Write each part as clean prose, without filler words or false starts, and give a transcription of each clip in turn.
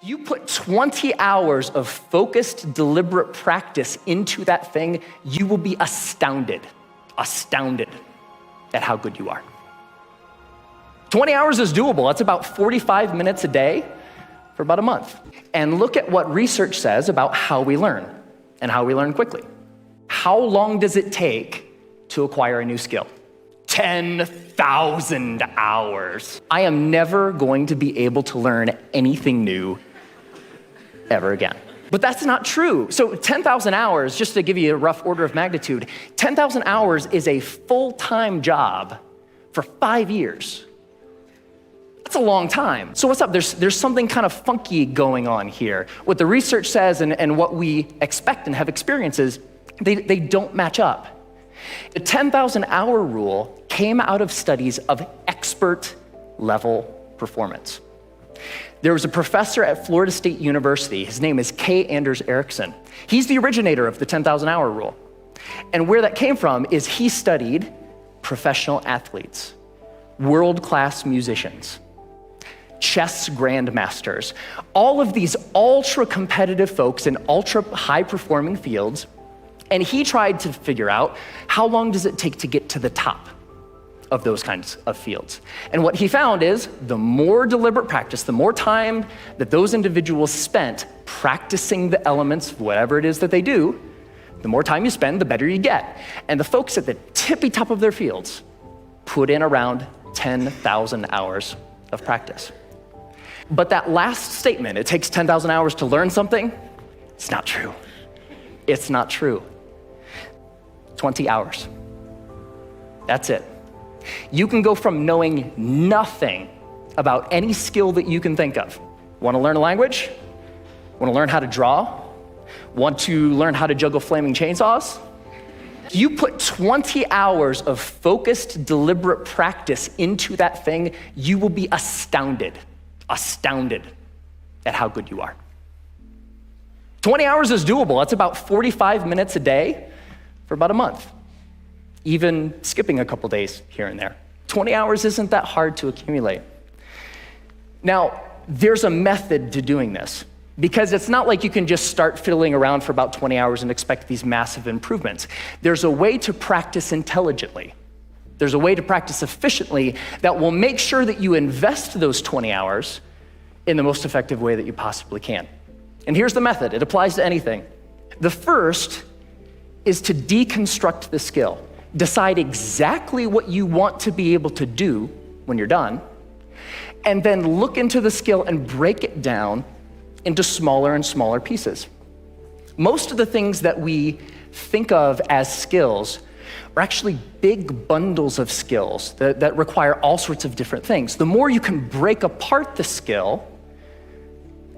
You put 20 hours of focused, deliberate practice into that thing, you will be astounded at how good you are. 20 hours is doable. That's about 45 minutes a day for about a month. And look at what research says about how we learn and how we learn quickly. How long does it take to acquire a new skill? 10,000 hours. I am never going to be able to learn anything new ever again. But that's not true. So 10,000 hours, just to give you a rough order of magnitude, 10,000 hours is a full-time job for 5 years. That's a long time. So what's up? There's something kind of funky going on here. What the research says and what we expect and have experiences, they don't match up. The 10,000 hour rule came out of studies of expert level performance. There was a professor at Florida State University. His name is K. Anders Ericsson. He's the originator of the 10,000 hour rule. And where that came from is he studied professional athletes, world-class musicians, chess grandmasters, all of these ultra-competitive folks in ultra-high-performing fields, and he tried to figure out how long does it take to get to the top of those kinds of fields. And what he found is the more deliberate practice, the more time that those individuals spent practicing the elements of whatever it is that they do, the more time you spend, the better you get. And the folks at the tippy top of their fields put in around 10,000 hours of practice. But that last statement, it takes 10,000 hours to learn something, it's not true. It's not true. 20 hours. That's it. You can go from knowing nothing about any skill that you can think of. Want to learn a language? Want to learn how to draw? Want to learn how to juggle flaming chainsaws? You put 20 hours of focused, deliberate practice into that thing, you will be astounded at how good you are. 20 hours is doable. That's about 45 minutes a day for about a month, even skipping a couple days here and there. 20 hours isn't that hard to accumulate. Now, there's a method to doing this, because it's not like you can just start fiddling around for about 20 hours and expect these massive improvements. There's a way to practice intelligently. There's a way to practice efficiently that will make sure that you invest those 20 hours in the most effective way that you possibly can. And here's the method. It applies to anything. The first is to deconstruct the skill. Decide exactly what you want to be able to do when you're done, and then look into the skill and break it down into smaller and smaller pieces. Most of the things that we think of as skills are actually big bundles of skills that require all sorts of different things. The more you can break apart the skill,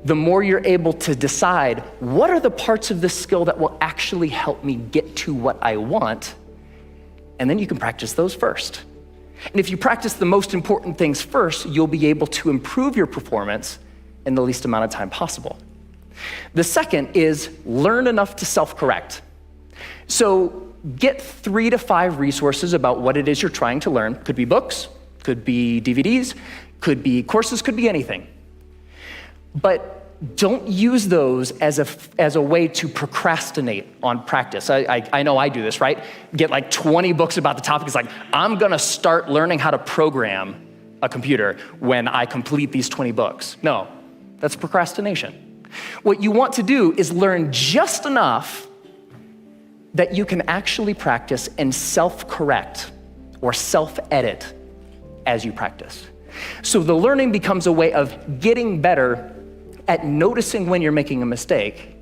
the more you're able to decide what are the parts of this skill that will actually help me get to what I want, and then you can practice those first. And if you practice the most important things first, you'll be able to improve your performance in the least amount of time possible. The second is learn enough to self-correct. So get 3 to 5 resources about what it is you're trying to learn. Could be books, could be DVDs, could be courses, could be anything. But don't use those as a way to procrastinate on practice. I know I do this, right? Get like 20 books about the topic. It's like, I'm gonna start learning how to program a computer when I complete these 20 books. No, that's procrastination. What you want to do is learn just enough that you can actually practice and self-correct or self-edit as you practice. So the learning becomes a way of getting better at noticing when you're making a mistake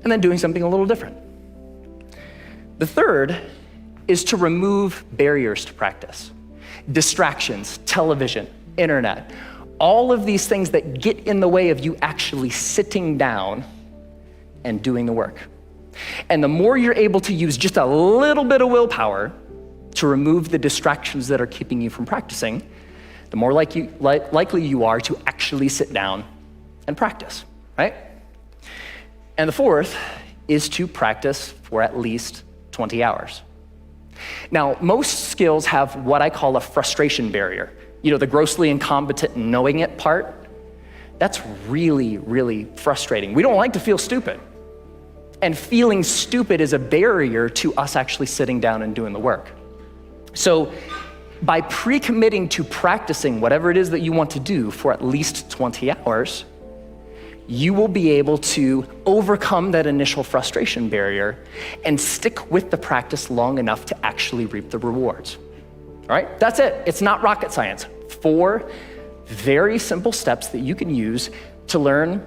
and then doing something a little different. The third is to remove barriers to practice. Distractions, television, internet, all of these things that get in the way of you actually sitting down and doing the work. And the more you're able to use just a little bit of willpower to remove the distractions that are keeping you from practicing, the more likely you are to actually sit down and practice, right? And the fourth is to practice for at least 20 hours. Now, most skills have what I call a frustration barrier. You know, the grossly incompetent knowing it part. That's really, really frustrating. We don't like to feel stupid. And feeling stupid is a barrier to us actually sitting down and doing the work. So by pre-committing to practicing whatever it is that you want to do for at least 20 hours, you will be able to overcome that initial frustration barrier and stick with the practice long enough to actually reap the rewards. All right, that's it. It's not rocket science. 4 very simple steps that you can use to learn